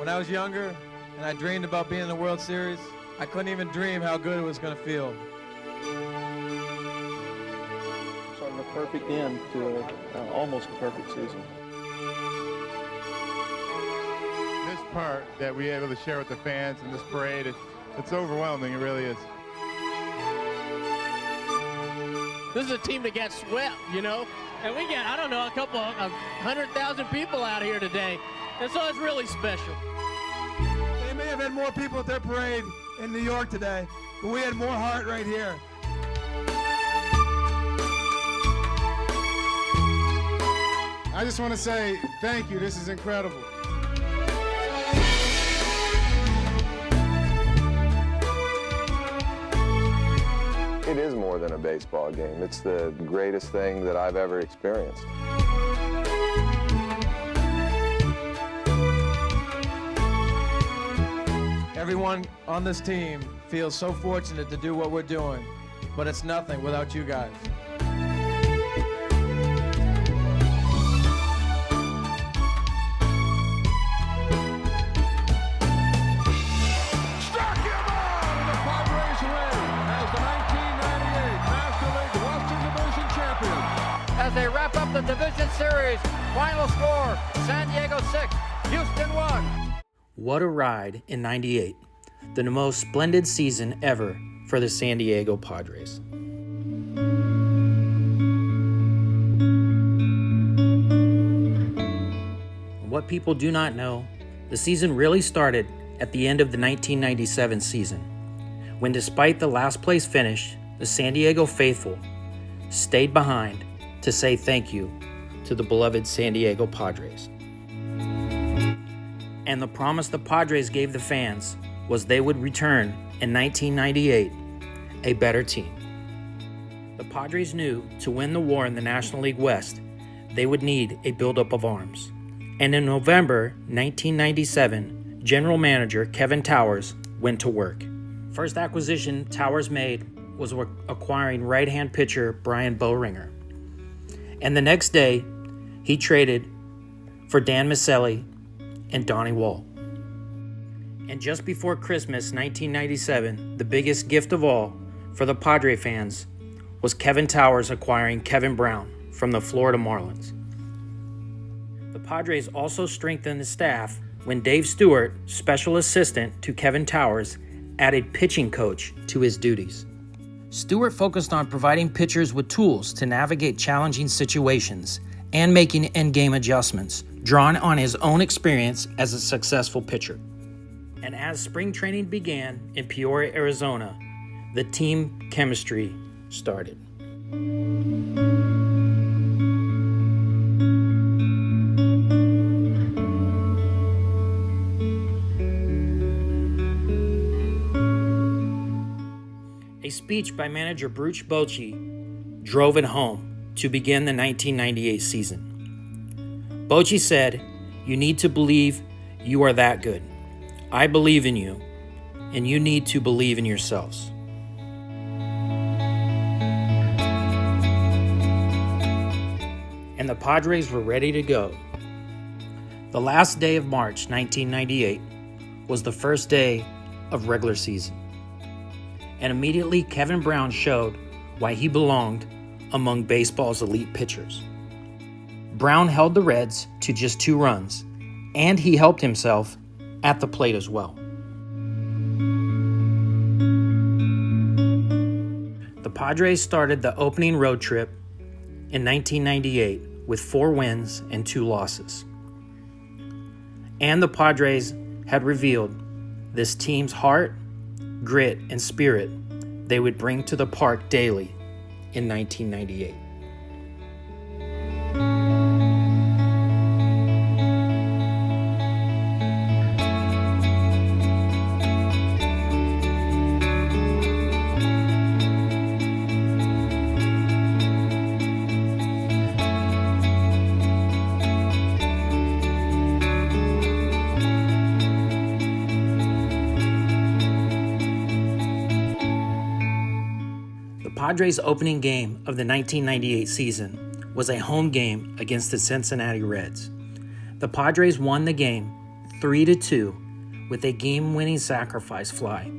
When I was younger and I dreamed about being in the World Series, I couldn't even dream how good it was going to feel. Sort of a perfect end to almost a perfect season. This part that we're able to share with the fans in this parade, it's overwhelming, it really is. This is a team that got swept, you know, and we got, I don't know, a couple of 100,000 people out here today, and so it's really special. They may have had more people at their parade in New York today, but we had more heart right here. I just want to say thank you. This is incredible. It is more than a baseball game. It's the greatest thing that I've ever experienced. Everyone on this team feels so fortunate to do what we're doing, but it's nothing without you guys. Struck him out, and the Padres win as the 1998 National League Western Division champions. As they wrap up the division series, final score, San Diego 6, Houston 1. What a ride in '98, the most splendid season ever for the San Diego Padres. What people do not know, the season really started at the end of the 1997 season, when despite the last place finish, the San Diego faithful stayed behind to say thank you to the beloved San Diego Padres. And the promise the Padres gave the fans was they would return in 1998 a better team. The Padres knew to win the war in the National League West, they would need a buildup of arms. And in November 1997, General Manager Kevin Towers went to work. First acquisition Towers made was acquiring right-hand pitcher Brian Boehringer. And the next day, he traded for Dan Miceli and Donnie Wall. And just before Christmas 1997, the biggest gift of all for the Padre fans was Kevin Towers acquiring Kevin Brown from the Florida Marlins. The Padres also strengthened the staff when Dave Stewart, special assistant to Kevin Towers, added pitching coach to his duties. Stewart focused on providing pitchers with tools to navigate challenging situations and making in-game adjustments, drawn on his own experience as a successful pitcher. And as spring training began in Peoria, Arizona, the team chemistry started. A speech by manager Bruce Bochy drove it home to begin the 1998 season. Bochy said, "You need to believe you are that good. I believe in you, and you need to believe in yourselves." And the Padres were ready to go. The last day of March 1998 was the first day of regular season. And immediately Kevin Brown showed why he belonged among baseball's elite pitchers. Brown held the Reds to just 2 runs, and he helped himself at the plate as well. The Padres started the opening road trip in 1998 with 4 wins and 2 losses. And the Padres had revealed this team's heart, grit, and spirit they would bring to the park daily in 1998. The Padres' opening game of the 1998 season was a home game against the Cincinnati Reds. The Padres won the game 3-2 with a game-winning sacrifice fly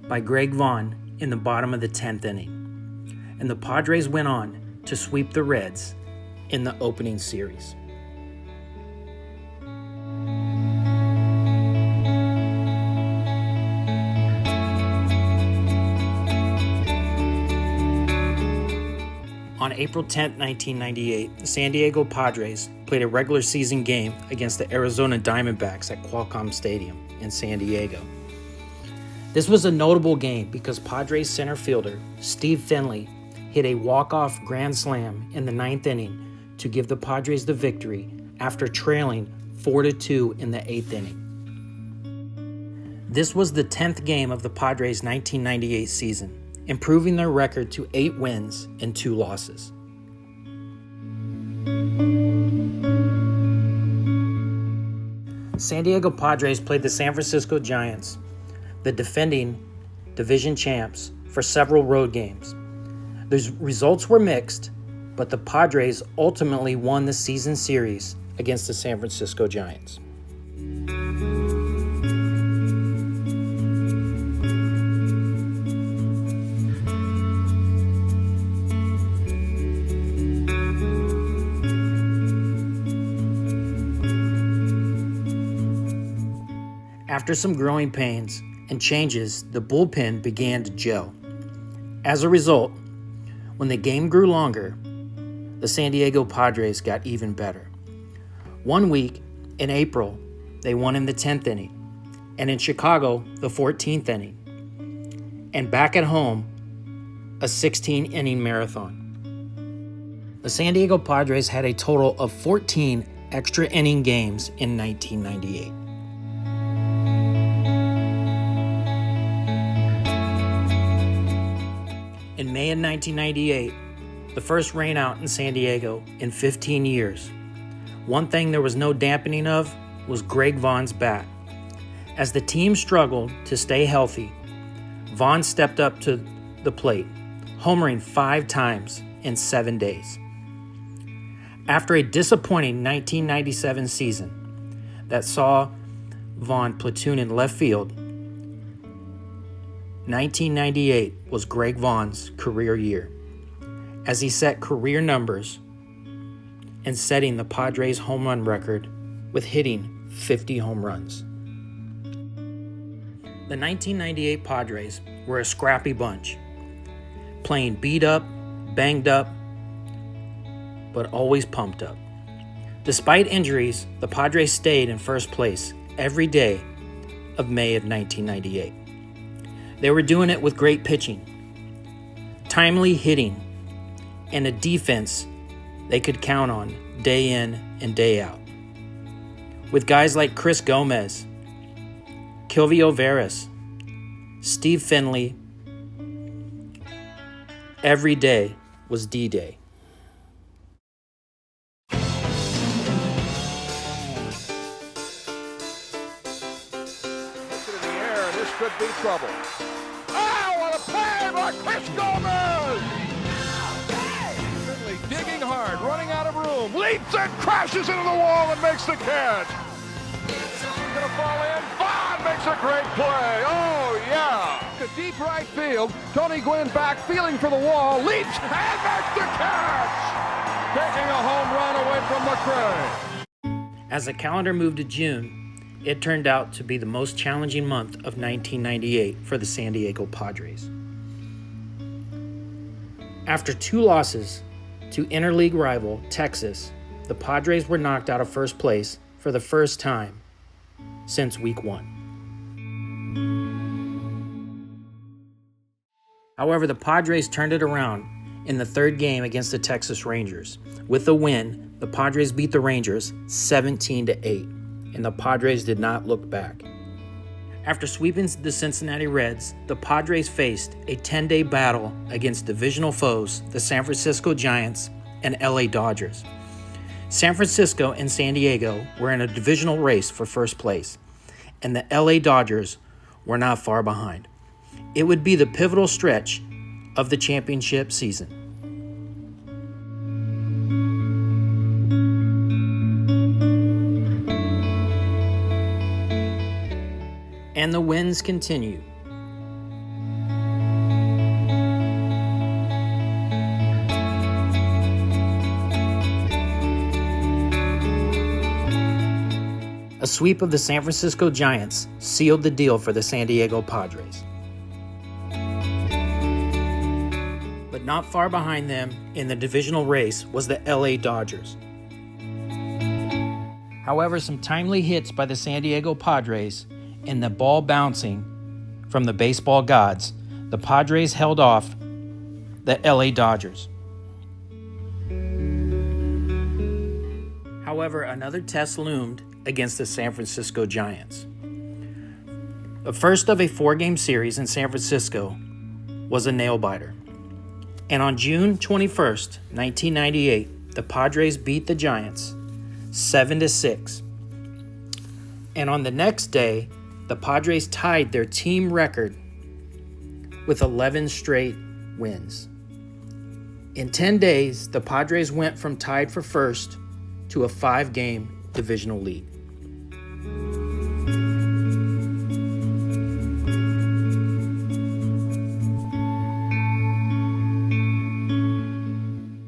by Greg Vaughn in the bottom of the 10th inning. And the Padres went on to sweep the Reds in the opening series. On April 10, 1998, the San Diego Padres played a regular season game against the Arizona Diamondbacks at Qualcomm Stadium in San Diego. This was a notable game because Padres center fielder Steve Finley hit a walk-off grand slam in the 9th inning to give the Padres the victory after trailing 4-2 in the 8th inning. This was the 10th game of the Padres' 1998 season, improving their record to 8 wins and 2 losses. San Diego Padres played the San Francisco Giants, the defending division champs, for several road games. The results were mixed, but the Padres ultimately won the season series against the San Francisco Giants. After some growing pains and changes, the bullpen began to gel. As a result, when the game grew longer, the San Diego Padres got even better. One week, in April, they won in the 10th inning, and in Chicago, the 14th inning, and back at home, a 16-inning marathon. The San Diego Padres had a total of 14 extra inning games in 1998. In May of 1998, the first rain out in San Diego in 15 years. One thing there was no dampening of was Greg Vaughn's bat. As the team struggled to stay healthy, Vaughn stepped up to the plate, homering 5 times in 7 days. After a disappointing 1997 season that saw Vaughn platoon in left field, 1998 was Greg Vaughn's career year, as he set career numbers and setting the Padres' home run record with hitting 50 home runs. The 1998 Padres were a scrappy bunch, playing beat up, banged up, but always pumped up. Despite injuries, the Padres stayed in first place every day of May of 1998. They were doing it with great pitching, timely hitting, and a defense they could count on day in and day out. With guys like Chris Gomez, Kilvio Veras, Steve Finley, every day was D-Day. Could be trouble. Oh, what a play by Chris Gomez! Finley digging hard, running out of room, leaps and crashes into the wall and makes the catch. Gonna fall in. Vaughn makes a great play. Oh, yeah. To deep right field. Tony Gwynn back, feeling for the wall, leaps and makes the catch. Taking a home run away from McRae. As the calendar moved to June, it turned out to be the most challenging month of 1998 for the San Diego Padres. After 2 losses to interleague rival Texas, the Padres were knocked out of first place for the first time since Week 1. However, the Padres turned it around in the 3rd game against the Texas Rangers. With the win, the Padres beat the Rangers 17-8. And the Padres did not look back. After sweeping the Cincinnati Reds, the Padres faced a 10-day battle against divisional foes, the San Francisco Giants and LA Dodgers. San Francisco and San Diego were in a divisional race for first place, and the LA Dodgers were not far behind. It would be the pivotal stretch of the championship season. And the wins continue. A sweep of the San Francisco Giants sealed the deal for the San Diego Padres. But not far behind them in the divisional race was the LA Dodgers. However, some timely hits by the San Diego Padres and the ball bouncing from the baseball gods, the Padres held off the LA Dodgers. However, another test loomed against the San Francisco Giants. The first of a 4-game series in San Francisco was a nail-biter. And on June 21st, 1998, the Padres beat the Giants 7-6. And on the next day, the Padres tied their team record with 11 straight wins. In 10 days, the Padres went from tied for first to a 5-game divisional lead.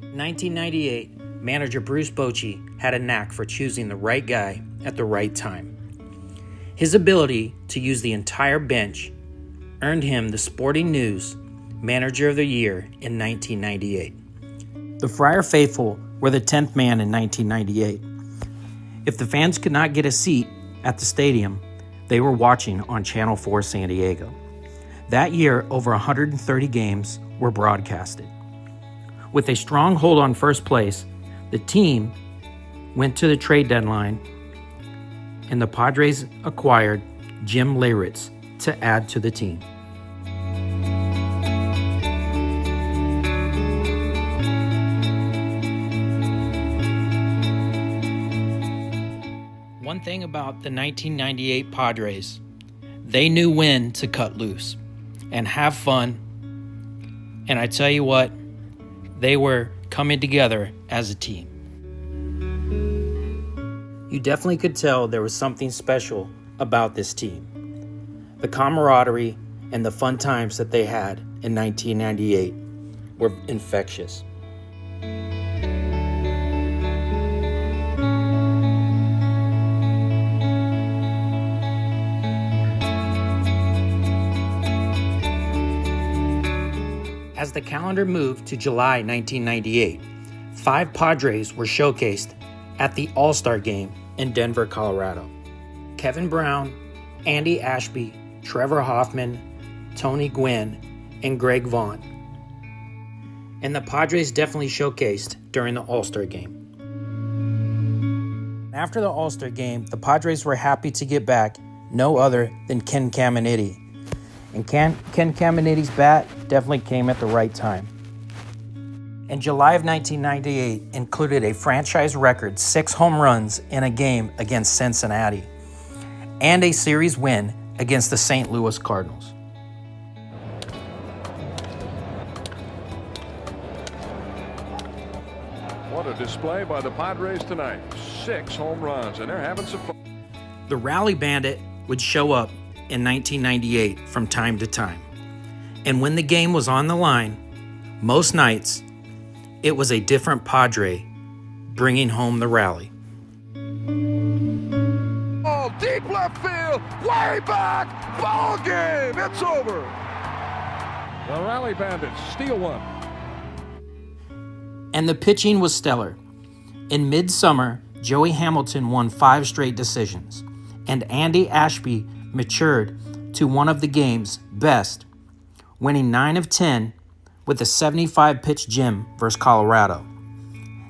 In 1998, manager Bruce Bochy had a knack for choosing the right guy at the right time. His ability to use the entire bench earned him the Sporting News Manager of the Year in 1998. The Friar Faithful were the 10th man in 1998. If the fans could not get a seat at the stadium, they were watching on Channel 4 San Diego. That year, over 130 games were broadcasted. With a strong hold on first place, the team went to the trade deadline, and the Padres acquired Jim Leyritz to add to the team. One thing about the 1998 Padres, they knew when to cut loose and have fun. And I tell you what, they were coming together as a team. You definitely could tell there was something special about this team. The camaraderie and the fun times that they had in 1998 were infectious. As the calendar moved to July 1998, 5 Padres were showcased at the All-Star Game in Denver, Colorado. Kevin Brown, Andy Ashby, Trevor Hoffman, Tony Gwynn, and Greg Vaughn. And the Padres definitely showcased during the All-Star Game. After the All-Star Game, the Padres were happy to get back no other than Ken Caminiti. And Ken Caminiti's bat definitely came at the right time. In July of 1998 included a franchise record 6 home runs in a game against Cincinnati and a series win against the St. Louis Cardinals. What a display by the Padres tonight. 6 home runs, and they're having some fun. The Rally Bandit would show up in 1998 from time to time. And when the game was on the line, most nights, it was a different Padre bringing home the rally. Oh, deep left field, way back, ball game, it's over. The Rally Bandits steal one. And the pitching was stellar. In midsummer, Joey Hamilton won 5 straight decisions, and Andy Ashby matured to one of the game's best, winning 9 of 10 with a 75-pitch gem versus Colorado.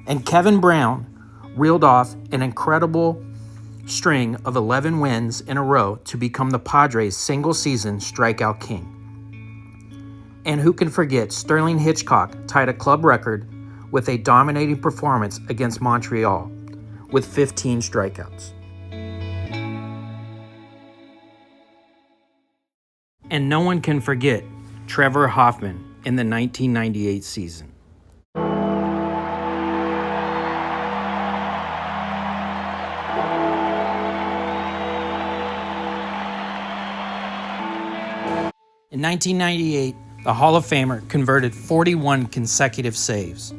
And Kevin Brown reeled off an incredible string of 11 wins in a row to become the Padres' single-season strikeout king. And who can forget Sterling Hitchcock tied a club record with a dominating performance against Montreal with 15 strikeouts. And no one can forget Trevor Hoffman in the 1998 season. In 1998, the Hall of Famer converted 41 consecutive saves.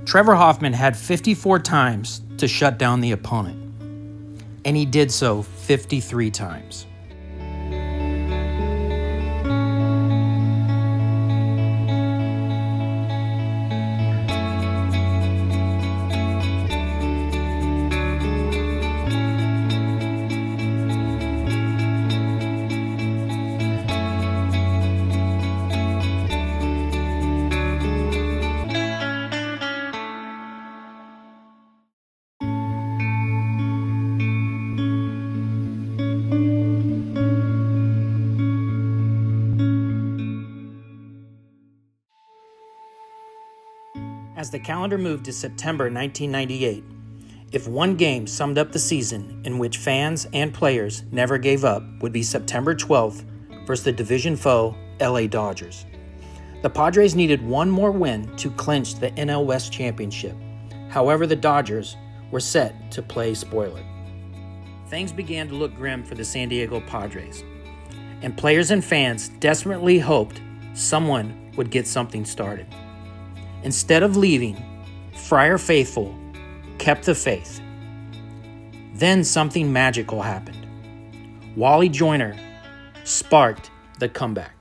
Trevor Hoffman had 54 times to shut down the opponent, and he did so 53 times. As the calendar moved to September 1998, if one game summed up the season in which fans and players never gave up, would be September 12th versus the division foe, LA Dodgers. The Padres needed one more win to clinch the NL West championship. However, the Dodgers were set to play spoiler. Things began to look grim for the San Diego Padres, and players and fans desperately hoped someone would get something started. Instead of leaving, Friar Faithful kept the faith. Then something magical happened. Wally Joyner sparked the comeback.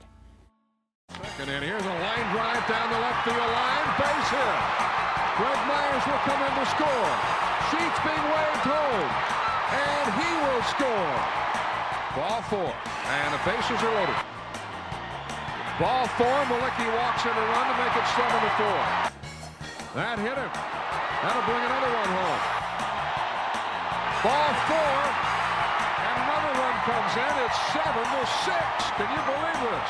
Second, and here's a line drive down the left field line, base hit. Greg Myers will come in to score. Sheets being waved home, and he will score. Ball four, and the bases are loaded. Ball four, Malicki walks in a run to make it 7-4. That hit him. That'll bring another one home. Ball four, and another run comes in. It's 7-6. Can you believe this?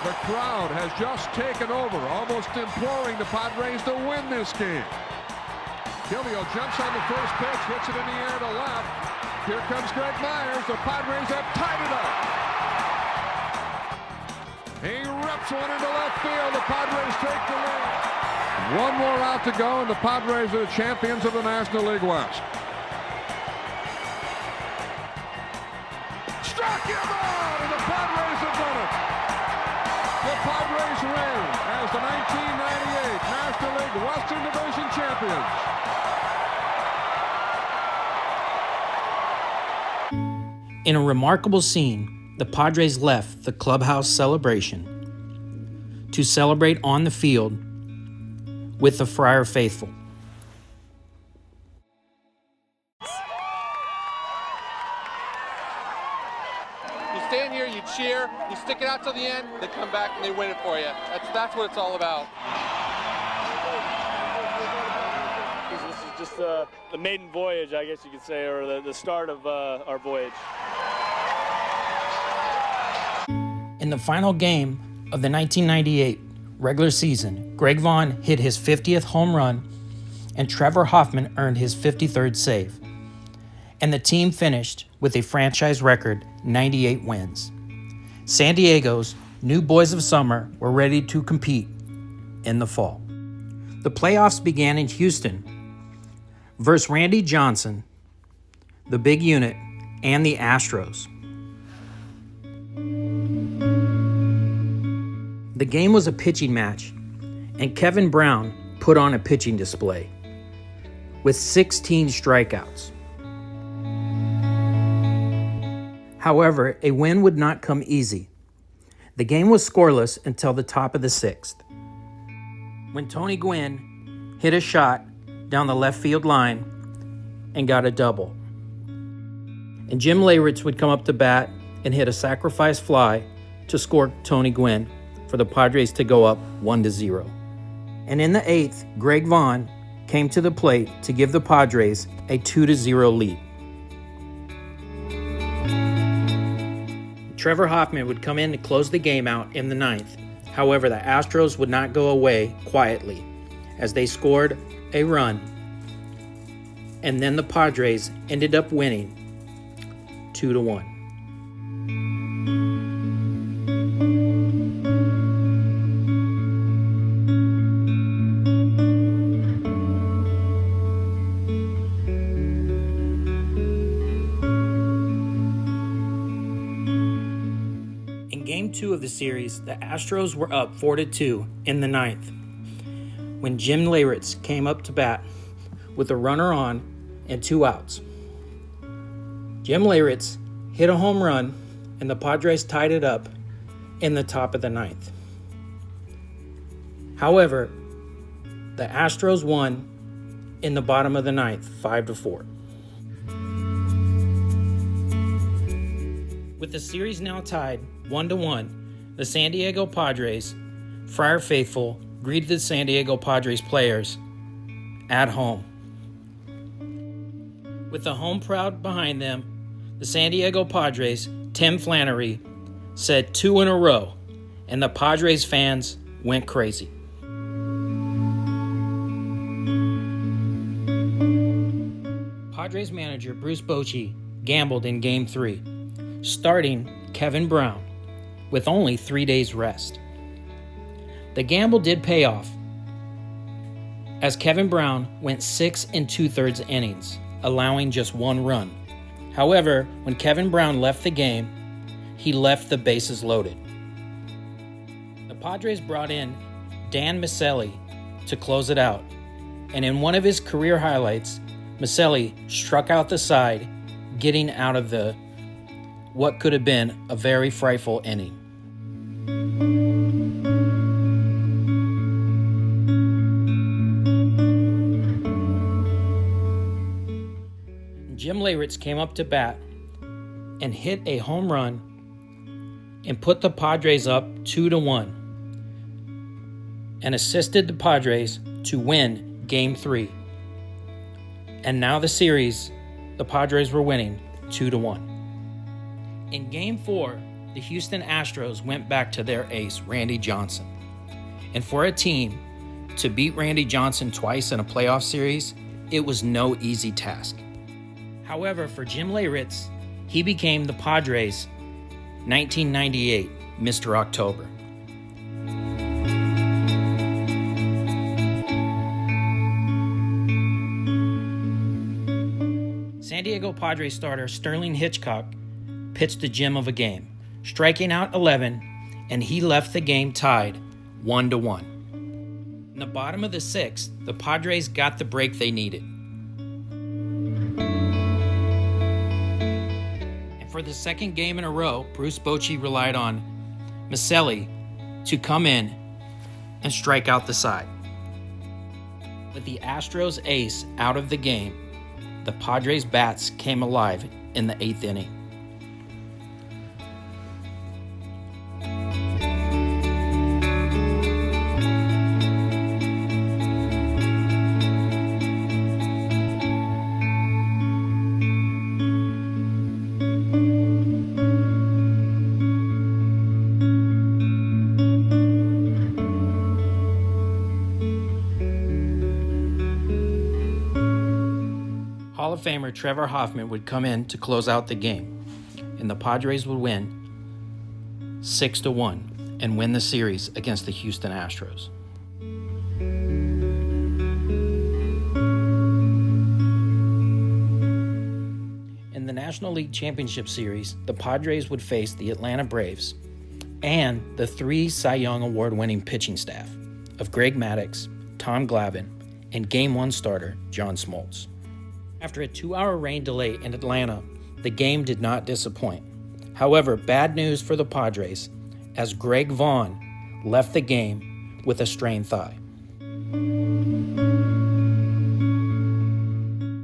The crowd has just taken over, almost imploring the Padres to win this game. Kilvio jumps on the first pitch, hits it in the air to left. Here comes Greg Myers. The Padres have tied it up. He rips one into left field. The Padres take the lead. One more out to go, and the Padres are the champions of the National League West. Struck him out, and the Padres have done it. The Padres win as the 1998 National League Western Division champions. In a remarkable scene, the Padres left the clubhouse celebration to celebrate on the field with the Friar Faithful. You stand here, you cheer, you stick it out till the end, they come back and they win it for you. That's what it's all about. This is just the maiden voyage, I guess you could say, or the start of our voyage. In the final game of the 1998 regular season, Greg Vaughn hit his 50th home run and Trevor Hoffman earned his 53rd save. And the team finished with a franchise record 98 wins. San Diego's new boys of summer were ready to compete in the fall. The playoffs began in Houston versus Randy Johnson, the Big Unit, and the Astros. The game was a pitching match, and Kevin Brown put on a pitching display with 16 strikeouts. However, a win would not come easy. The game was scoreless until the top of the sixth, when Tony Gwynn hit a shot down the left field line and got a double. And Jim Leyritz would come up to bat and hit a sacrifice fly to score Tony Gwynn for the Padres to go up 1-0. And in the eighth, Greg Vaughn came to the plate to give the Padres a 2-0 lead. Trevor Hoffman would come in to close the game out in the ninth. However, the Astros would not go away quietly as they scored a run, and then the Padres ended up winning 2-1. Game 2 of the series, the Astros were up 4-2 in the ninth when Jim Leyritz came up to bat with a runner on and 2 outs. Jim Leyritz hit a home run, and the Padres tied it up in the top of the ninth. However, the Astros won in the bottom of the ninth, 5-4. With the series now tied 1-1, the San Diego Padres, Friar Faithful, greeted the San Diego Padres players at home. With the home crowd behind them, the San Diego Padres, Tim Flannery, said 2 in a row, and the Padres fans went crazy. Padres manager Bruce Bochy gambled in Game 3, starting Kevin Brown with only 3 days rest. The gamble did pay off, as Kevin Brown went 6 2/3 innings, allowing just 1 run. However, when Kevin Brown left the game, he left the bases loaded. The Padres brought in Dan Miceli to close it out, and in one of his career highlights, Miceli struck out the side, getting out of what could have been a very frightful inning. Jim Leyritz came up to bat and hit a home run and put the Padres up 2-1 and assisted the Padres to win Game 3. And now the series, the Padres were winning 2-1. In Game 4, the Houston Astros went back to their ace, Randy Johnson. And for a team to beat Randy Johnson twice in a playoff series, it was no easy task. However, for Jim Leyritz, he became the Padres' 1998 Mr. October. San Diego Padres starter Sterling Hitchcock pitched the gem of a game, striking out 11, and he left the game tied 1-1. In the bottom of the 6th, the Padres got the break they needed. And for the second game in a row, Bruce Bochy relied on Miceli to come in and strike out the side. With the Astros ace out of the game, the Padres bats came alive in the 8th inning. Hall of Famer Trevor Hoffman would come in to close out the game, and the Padres would win 6-1 and win the series against the Houston Astros. In the National League Championship Series, the Padres would face the Atlanta Braves and the 3 Cy Young Award-winning pitching staff of Greg Maddux, Tom Glavine, and Game 1 starter John Smoltz. After a 2-hour rain delay in Atlanta, the game did not disappoint. However, bad news for the Padres, as Greg Vaughn left the game with a strained thigh.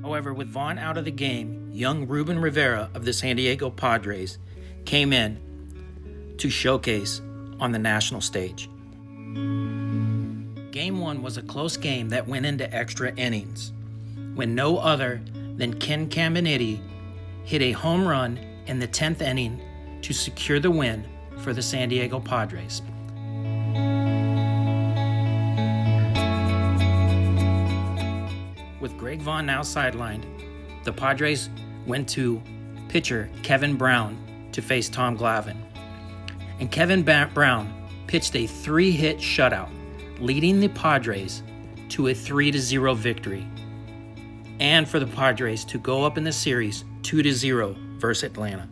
However, with Vaughn out of the game, young Ruben Rivera of the San Diego Padres came in to showcase on the national stage. Game 1 was a close game that went into extra innings, when no other than Ken Caminiti hit a home run in the 10th inning to secure the win for the San Diego Padres. With Greg Vaughn now sidelined, the Padres went to pitcher Kevin Brown to face Tom Glavine. And Kevin Brown pitched a 3-hit shutout, leading the Padres to a 3-0 victory, and for the Padres to go up in the series 2-0 versus Atlanta.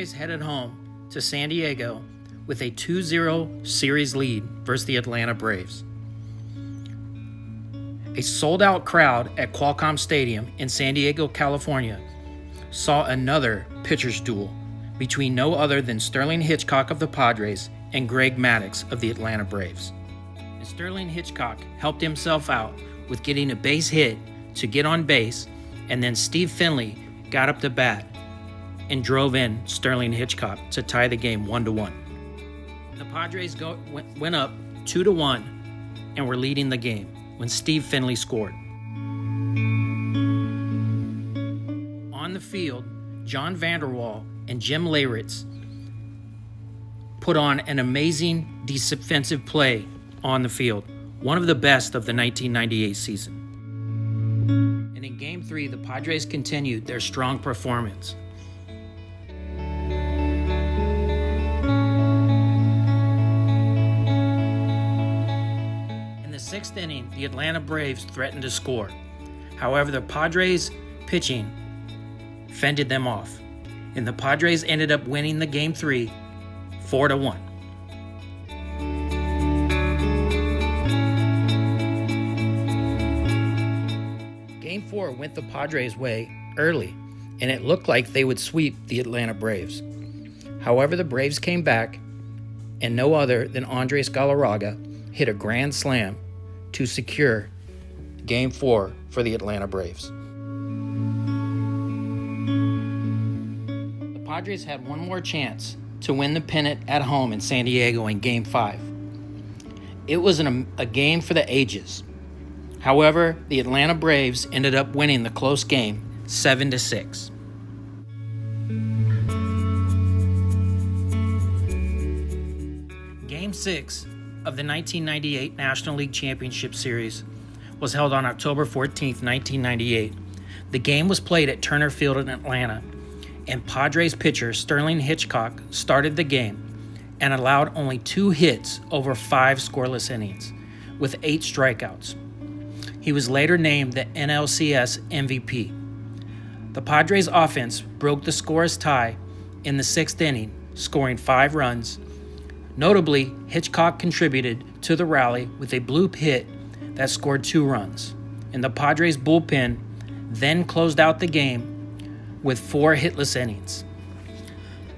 Padres headed home to San Diego with a 2-0 series lead versus the Atlanta Braves. A sold-out crowd at Qualcomm Stadium in San Diego, California, saw another pitcher's duel between no other than Sterling Hitchcock of the Padres and Greg Maddux of the Atlanta Braves. And Sterling Hitchcock helped himself out with getting a base hit to get on base, and then Steve Finley got up to bat and drove in Sterling Hitchcock to tie the game 1-1. The Padres went up 2-1 and were leading the game when Steve Finley scored. On the field, John Vanderwall and Jim Leyritz put on an amazing defensive play on the field, one of the best of the 1998 season. And in Game 3, the Padres continued their strong performance. In the 6th inning, the Atlanta Braves threatened to score. However, the Padres pitching fended them off, and the Padres ended up winning the Game 3 4-1. Game 4 went the Padres' way early, and it looked like they would sweep the Atlanta Braves. However, the Braves came back, and no other than Andres Galarraga hit a grand slam to secure Game 4 for the Atlanta Braves. The Padres had one more chance to win the pennant at home in San Diego in Game 5. It was a game for the ages. However, the Atlanta Braves ended up winning the close game 7-6. Game 6 of the 1998 National League Championship Series was held on October 14, 1998. The game was played at Turner Field in Atlanta, and Padres pitcher Sterling Hitchcock started the game and allowed only 2 hits over 5 scoreless innings, with 8 strikeouts. He was later named the NLCS MVP. The Padres offense broke the scoreless tie in the 6th inning, scoring 5 runs. Notably, Hitchcock contributed to the rally with a bloop hit that scored 2 runs, and the Padres bullpen then closed out the game with 4 hitless innings.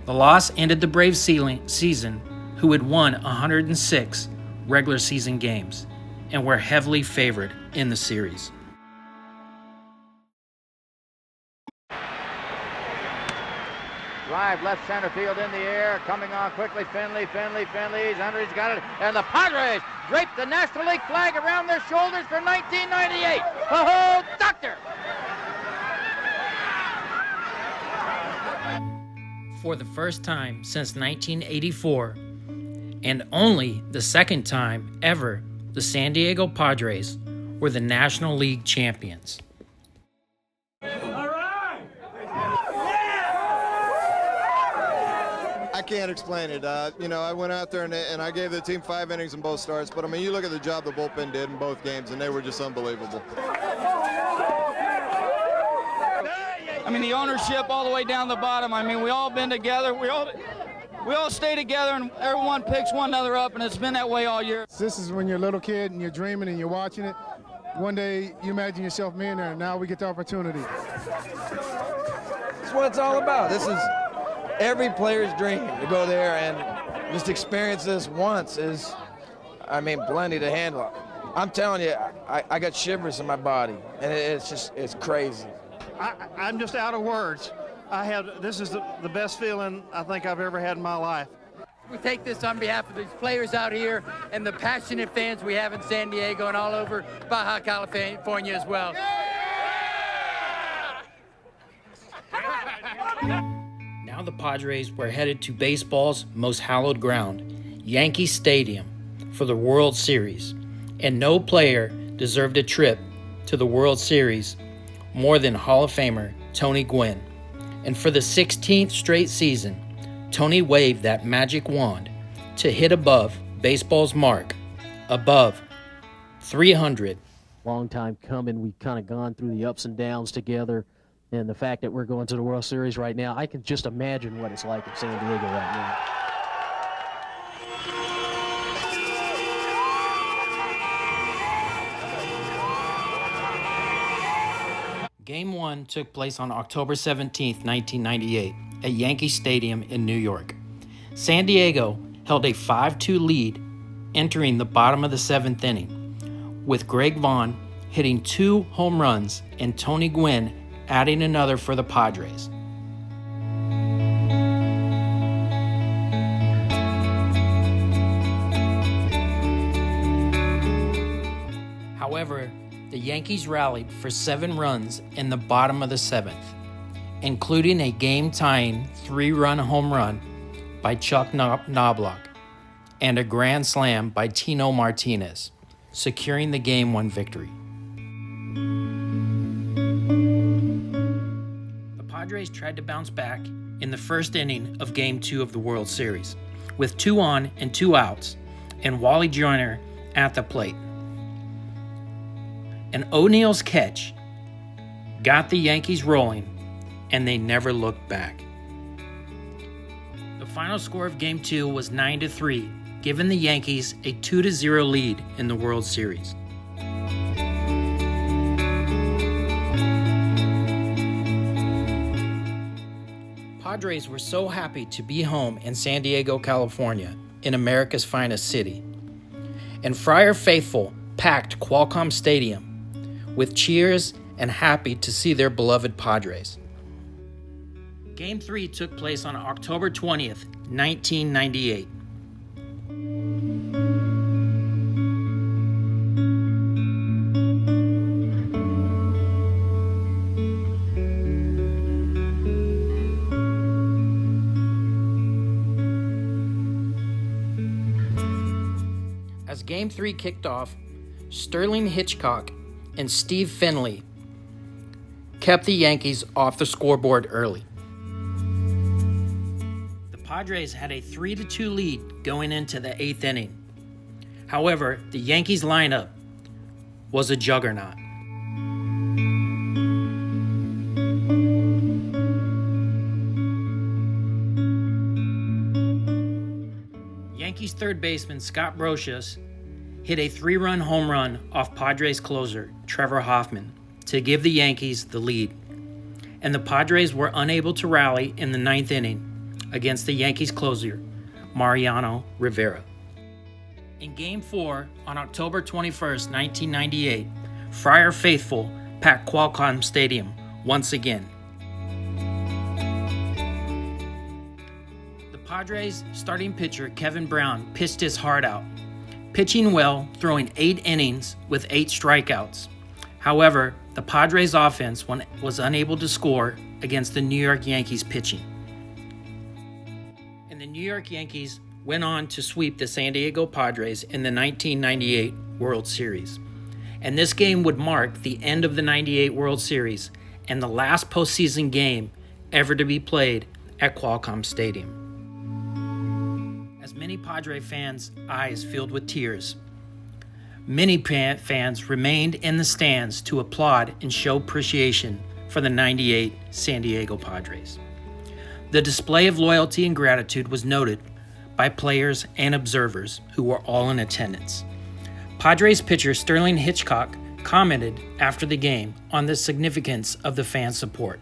The loss ended the Braves season, who had won 106 regular season games and were heavily favored in the series. Drive left center field in the air, coming on quickly, Finley's under, he's got it, and the Padres drape the National League flag around their shoulders for 1998. Oh, doctor! For the first time since 1984, and only the second time ever, the San Diego Padres were the National League champions. I can't explain it. I went out there and I gave the team 5 innings in both starts, but I mean, you look at the job the bullpen did in both games, and they were just unbelievable. I mean, the ownership all the way down the bottom. I mean, we all been together. We all stay together, and everyone picks one another up, and it's been that way all year. This is when you're a little kid and you're dreaming and you're watching it. One day you imagine yourself being there, and now we get the opportunity. That's what it's all about. This is every player's dream, to go there and just experience this once is, plenty to handle. I'm telling you, I got shivers in my body, and it's crazy. I'm just out of words. This is the best feeling I think I've ever had in my life. We take this on behalf of these players out here and the passionate fans we have in San Diego and all over Baja California as well. Now the Padres were headed to baseball's most hallowed ground, Yankee Stadium, for the World Series, and no player deserved a trip to the World Series more than Hall of Famer Tony Gwynn. And for the 16th straight season, Tony waved that magic wand to hit above baseball's mark, above 300. Long time coming. We've kind of gone through the ups and downs together. And the fact that we're going to the World Series right now, I can just imagine what it's like in San Diego right now. Game 1 took place on October 17, 1998, at Yankee Stadium in New York. San Diego held a 5-2 lead entering the bottom of the 7th inning, with Greg Vaughn hitting 2 home runs and Tony Gwynn adding another for the Padres. However, the Yankees rallied for 7 runs in the bottom of the 7th, including a game-tying 3-run home run by Chuck Knobloch and a grand slam by Tino Martinez, securing the Game 1 victory. The Padres tried to bounce back in the first inning of Game 2 of the World Series, with 2 on and 2 outs, and Wally Joyner at the plate. And O'Neill's catch got the Yankees rolling, and they never looked back. The final score of Game 2 was 9-3, giving the Yankees a 2-0 lead in the World Series. Padres were so happy to be home in San Diego, California, in America's finest city. And Friar faithful packed Qualcomm Stadium with cheers and happy to see their beloved Padres. Game 3 took place on October 20th, 1998. As Game 3 kicked off, Sterling Hitchcock and Steve Finley kept the Yankees off the scoreboard early. The Padres had a 3-2 lead going into the 8th inning. However, the Yankees lineup was a juggernaut. Yankees third baseman Scott Brosius hit a 3-run home run off Padres closer Trevor Hoffman to give the Yankees the lead, and the Padres were unable to rally in the 9th inning against the Yankees closer Mariano Rivera. In Game 4 on October 21st, 1998, Friar faithful packed Qualcomm Stadium once again. The Padres starting pitcher Kevin Brown pitched his heart out, pitching well, throwing 8 innings with 8 strikeouts. However, the Padres offense was unable to score against the New York Yankees pitching. And the New York Yankees went on to sweep the San Diego Padres in the 1998 World Series. And this game would mark the end of the 98 World Series and the last postseason game ever to be played at Qualcomm Stadium. As many Padre fans' eyes filled with tears, many fans remained in the stands to applaud and show appreciation for the 98 San Diego Padres. The display of loyalty and gratitude was noted by players and observers who were all in attendance. Padres pitcher Sterling Hitchcock commented after the game on the significance of the fan support.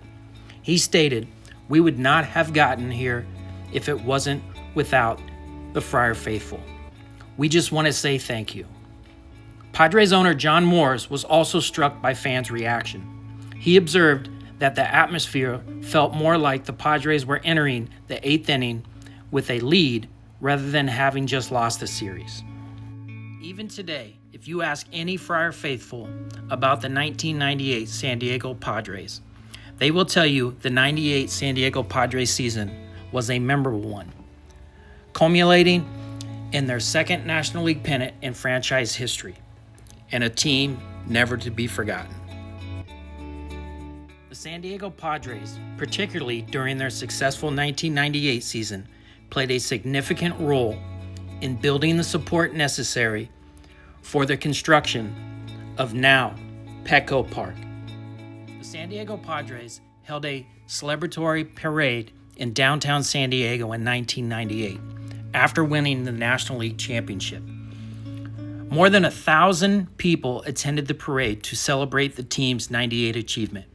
He stated, "We would not have gotten here if it wasn't without the Friar faithful. We just want to say thank you." Padres owner John Morris was also struck by fans' reaction. He observed that the atmosphere felt more like the Padres were entering the 8th inning with a lead rather than having just lost the series. Even today, if you ask any Friar faithful about the 1998 San Diego Padres, they will tell you the 98 San Diego Padres season was a memorable one, culminating in their second National League Pennant in franchise history, and a team never to be forgotten. The San Diego Padres, particularly during their successful 1998 season, played a significant role in building the support necessary for the construction of now Petco Park. The San Diego Padres held a celebratory parade in downtown San Diego in 1998 after winning the National League Championship. More than 1,000 people attended the parade to celebrate the team's 98 achievement.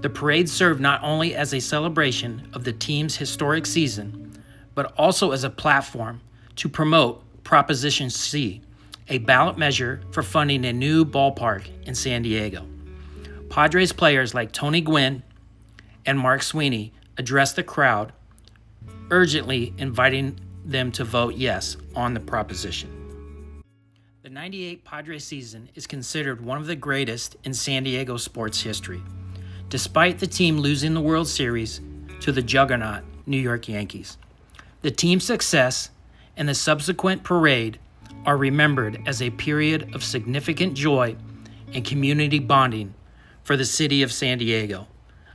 The parade served not only as a celebration of the team's historic season, but also as a platform to promote Proposition C, a ballot measure for funding a new ballpark in San Diego. Padres players like Tony Gwynn and Mark Sweeney addressed the crowd, urgently inviting them to vote yes on the proposition. The 98 Padres season is considered one of the greatest in San Diego sports history, despite the team losing the World Series to the juggernaut New York Yankees. The team's success and the subsequent parade are remembered as a period of significant joy and community bonding for the city of San Diego,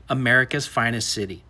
America's finest city.